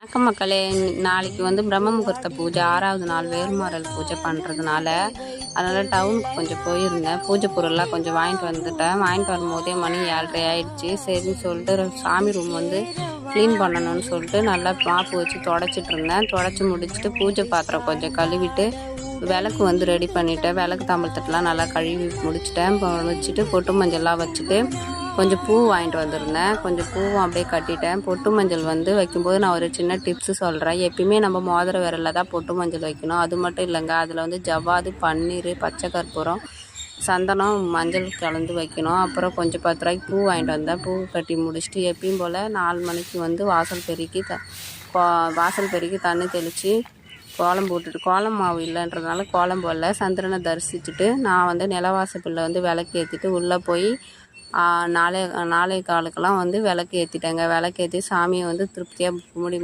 வணக்கம் மக்களே. நாளைக்கு வந்து பிரம்ம முகூர்த்த பூஜை, 6வது நாள் வேல்மாறல் பூஜை பண்ணுறதுனால அதனால் டவுனுக்கு கொஞ்சம் போயிருந்தேன். பூஜை பொருள்லாம் கொஞ்சம் வாங்கிட்டு வந்துட்டேன். வாங்கிட்டு வரும்போதே மணி 7:30 ஆகிடுச்சு. சரின்னு சொல்லிட்டு சாமி ரூம் வந்து க்ளீன் பண்ணணும்னு சொல்லிட்டு நல்லா மாப்பு வச்சு தொடச்சிட்டு இருந்தேன். தொடச்சி முடிச்சுட்டு பூஜை பாத்திரம் கொஞ்சம் கழுவிட்டு விளக்கு வந்து ரெடி பண்ணிவிட்டேன். விளக்கு தாம்பழத்தட்டெலாம் நல்லா கழுவி முடிச்சிட்டேன். வச்சுட்டு பொட்டு மஞ்சள்லாம் வச்சுட்டு கொஞ்சம் பூ வாங்கிட்டு வந்திருந்தேன். கொஞ்சம் பூவும் அப்படியே கட்டிட்டேன். பொட்டு மஞ்சள் வந்து வைக்கும்போது நான் ஒரு சின்ன டிப்ஸு சொல்கிறேன். எப்பயுமே நம்ம மோதிர விரலில் தான் பொட்டு மஞ்சள் வைக்கணும். அது மட்டும் இல்லைங்க, அதில் வந்து ஜவ்வாது, பன்னீர், பச்சை கற்பூரம், சந்தனம், மஞ்சள் கலந்து வைக்கணும். அப்புறம் கொஞ்சம் 10 ரூபாய்க்கு பூ வாங்கிட்டு வந்தேன். பூ கட்டி முடிச்சுட்டு எப்பயும் போல் 4 மணிக்கு வந்து வாசல் பெருக்கி தண்ணி தெளித்து கோலம் போட்டுட்டு, கோலம் மாவு இல்லைன்றதுனால கோலம் போடல. சந்திரனை தரிசிச்சுட்டு நான் வந்து நிலவாசப்பில் வந்து விளக்கு ஏற்றிட்டு உள்ளே போய் 4:15 வந்து விளக்கு ஏற்றிட்டேங்க. விளக்கு ஏற்றி சாமியை வந்து திருப்தியாக கும்பிடி